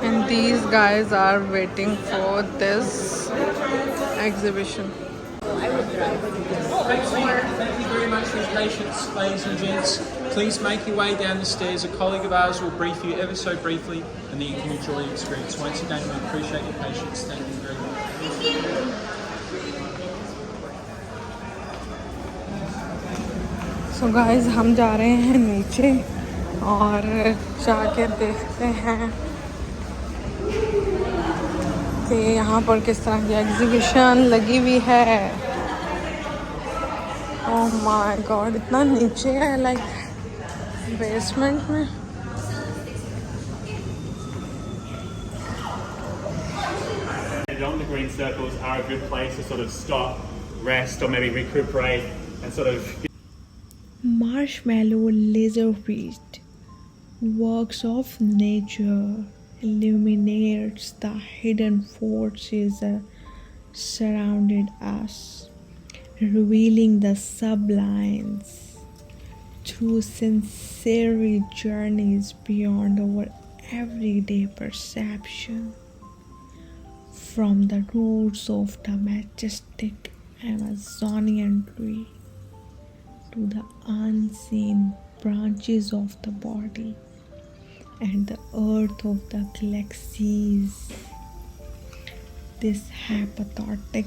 And these guys are waiting for this exhibition. Thank you very much for your patience, ladies and gents. Please make your way down the stairs. A colleague of ours will brief you ever so briefly, and then you can enjoy the experience. Once again, we appreciate your patience. Thank you very much. So guys हम जा रहे हैं नीचे और जाके देखते हैं कि यहाँ पर किस तरह की एग्जीबिशन लगी हुई है। ओह माय गॉड, इतना नीचे है, लाइक बेसमेंट में। On the green circles are a good place to sort of stop, rest, or maybe recuperate and sort of. Marshmallow laser feast, works of nature, illuminates the hidden forces that surrounded us, revealing the sublimes through sensory journeys beyond our everyday perception. From the roots of the majestic Amazonian tree to the unseen branches of the body and the earth of the galaxies, this hypnotic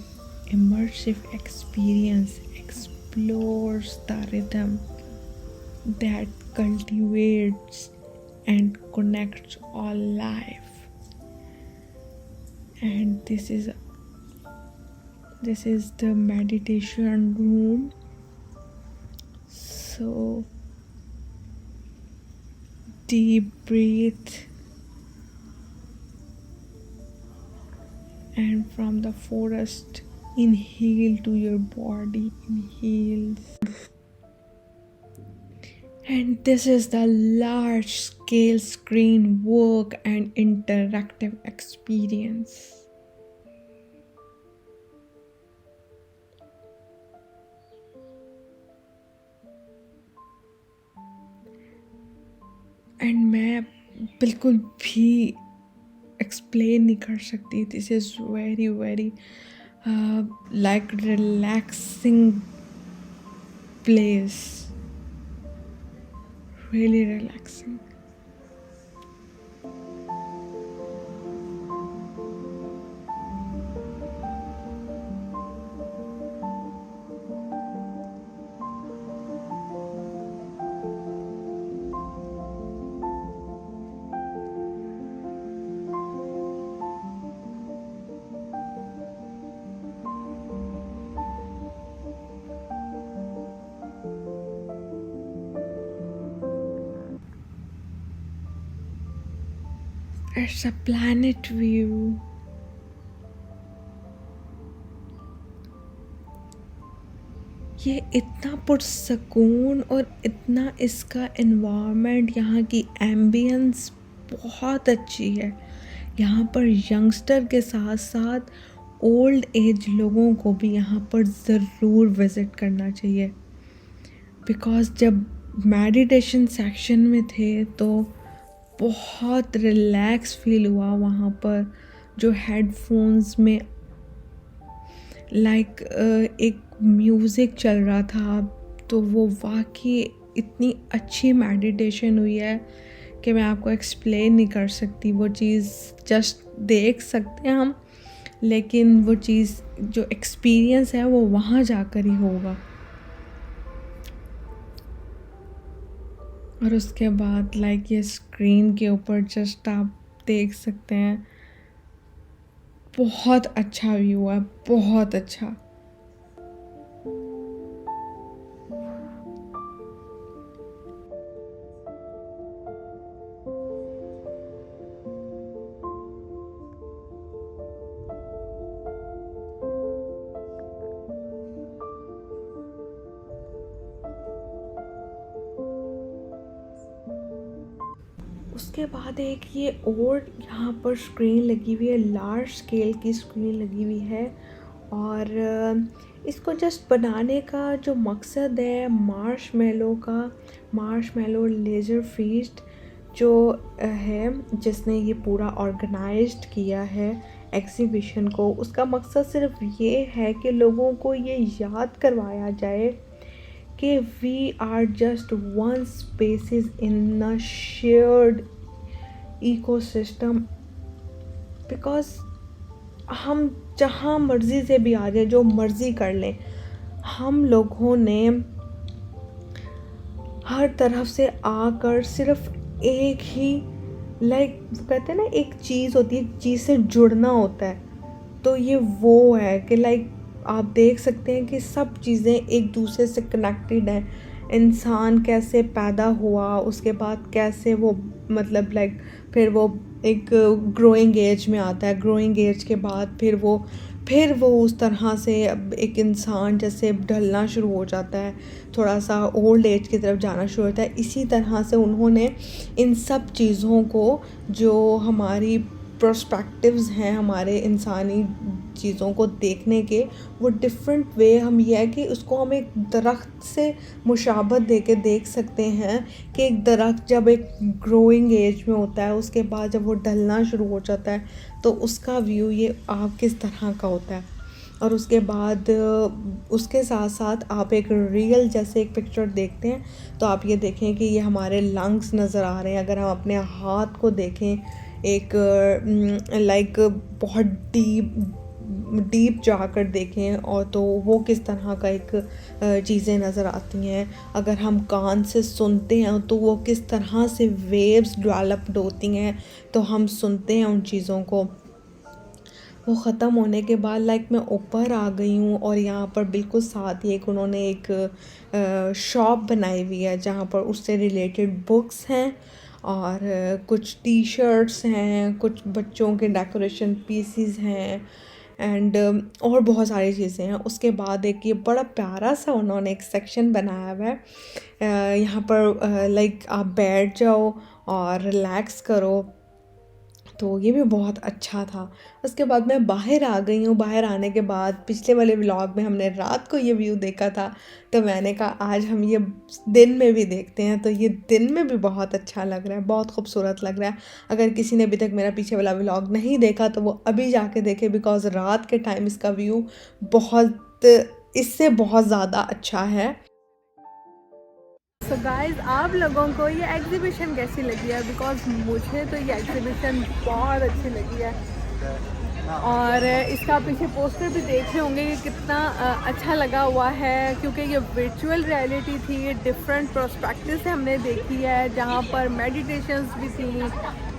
immersive experience explores the rhythm that cultivates and connects all life. And this is the meditation room. So deep breathe, and from the forest inhale to your body, inhales. And this is the large scale screen work and interactive experience. And मैं बिल्कुल भी explain नहीं कर सकती. This is very very like relaxing place, really relaxing. It's a planet view. ये इतना पुरसकून और इतना इसका एनवायरनमेंट, यहाँ की एम्बियंस बहुत अच्छी है. यहाँ पर यंगस्टर के साथ साथ ओल्ड एज लोगों को भी यहाँ पर ज़रूर विज़िट करना चाहिए. बिकॉज़ जब मेडिटेशन सेक्शन में थे तो बहुत रिलैक्स फील हुआ वहाँ पर. जो हेडफोन्स में लाइक एक म्यूज़िक चल रहा था, तो वो वाकई इतनी अच्छी मेडिटेशन हुई है कि मैं आपको एक्सप्लेन नहीं कर सकती. वो चीज़ जस्ट देख सकते हैं हम, लेकिन वो चीज़ जो एक्सपीरियंस है वो वहाँ जाकर ही होगा. और उसके बाद लाइक ये स्क्रीन के ऊपर जस्ट आप देख सकते हैं, बहुत अच्छा व्यू है, बहुत अच्छा. उसके बाद एक ये और यहाँ पर स्क्रीन लगी हुई है, लार्ज स्केल की स्क्रीन लगी हुई है। और इसको जस्ट बनाने का जो मकसद है, मार्शमेलो लेज़र फीस्ट जो है, जिसने ये पूरा ऑर्गेनाइज्ड किया है एग्ज़िबिशन को, उसका मकसद सिर्फ ये है कि लोगों को ये याद करवाया जाए कि we are just one species in a shared ecosystem. Because हम जहाँ मर्ज़ी से भी आ जाए, जो मर्ज़ी कर लें, हम लोगों ने हर तरफ से आकर सिर्फ एक ही वो कहते हैं ना, एक चीज़ होती है, एक चीज़ से जुड़ना होता है। तो ये वो है कि आप देख सकते हैं कि सब चीज़ें एक दूसरे से कनेक्टेड हैं। इंसान कैसे पैदा हुआ, उसके बाद कैसे वो मतलब फिर वो एक ग्रोइंग एज में आता है, ग्रोइंग एज के बाद फिर वो उस तरह से एक इंसान जैसे ढलना शुरू हो जाता है, थोड़ा सा ओल्ड एज की तरफ जाना शुरू होता है। इसी तरह से उन्होंने इन सब चीज़ों को, जो हमारी पर्सपेक्टिव्स हैं हमारे इंसानी चीज़ों को देखने के, वो डिफरेंट वे, हम यह है कि उसको हम एक दरख्त से मुशाबत दे के देख सकते हैं कि एक दरख्त जब एक ग्रोइंग एज में होता है, उसके बाद जब वो ढलना शुरू हो जाता है, तो उसका व्यू ये आप किस तरह का होता है। और उसके बाद उसके साथ साथ आप एक रियल जैसे एक पिक्चर देखते हैं, तो आप ये देखें कि ये हमारे लंग्स नज़र आ रहे हैं। अगर हम अपने हाथ को देखें, एक बहुत डीप जाकर देखें, और तो वो किस तरह का एक चीज़ें नज़र आती हैं। अगर हम कान से सुनते हैं तो वो किस तरह से वेव्स डेवलप्ड होती हैं, तो हम सुनते हैं उन चीज़ों को। वो ख़त्म होने के बाद मैं ऊपर आ गई हूँ, और यहाँ पर बिल्कुल साथ ही उन्होंने एक शॉप बनाई हुई है जहाँ पर उससे रिलेटेड बुक्स हैं, और कुछ टी शर्ट्स हैं, कुछ बच्चों के डेकोरेशन पीसीज हैं, एंड और बहुत सारी चीज़ें हैं। उसके बाद एक ये बड़ा प्यारा सा उन्होंने एक सेक्शन बनाया हुआ है, यहाँ पर आप बैठ जाओ और रिलैक्स करो, तो ये भी बहुत अच्छा था। उसके बाद मैं बाहर आ गई हूँ। बाहर आने के बाद पिछले वाले व्लॉग में हमने रात को ये व्यू देखा था, तो मैंने कहा आज हम ये दिन में भी देखते हैं। तो ये दिन में भी बहुत अच्छा लग रहा है, बहुत खूबसूरत लग रहा है। अगर किसी ने अभी तक मेरा पीछे वाला व्लॉग नहीं देखा तो वो अभी जाके देखे, बिकॉज़ रात के टाइम इसका व्यू इससे बहुत ज़्यादा अच्छा है। सो गाइज़, आप लोगों को ये एग्ज़िबिशन कैसी लगी है? बिकॉज़ मुझे तो ये एग्ज़िबिशन बहुत अच्छी लगी है, और इसका पीछे पोस्टर भी देख रहे होंगे कि कितना अच्छा लगा हुआ है, क्योंकि ये वर्चुअल रियलिटी थी। ये डिफरेंट पर्सपेक्टिव से हमने देखी है, जहाँ पर मेडिटेशंस भी थी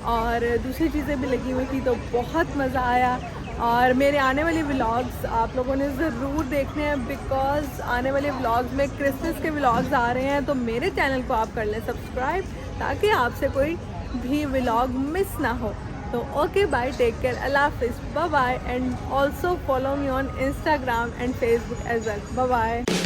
और दूसरी चीज़ें भी लगी हुई थी, तो बहुत मज़ा आया। और मेरे आने वाले व्लॉग्स आप लोगों ने ज़रूर देखने हैं, बिकॉज़ आने वाले व्लॉग्स में क्रिसमस के व्लॉग्स आ रहे हैं, तो मेरे चैनल को आप कर लें सब्सक्राइब, ताकि आपसे कोई भी व्लॉग मिस ना हो। तो ओके, बाय, टेक केयर, अल्लाह हाफिज़, bye bye, and also follow me on Instagram and Facebook as well. Bye bye.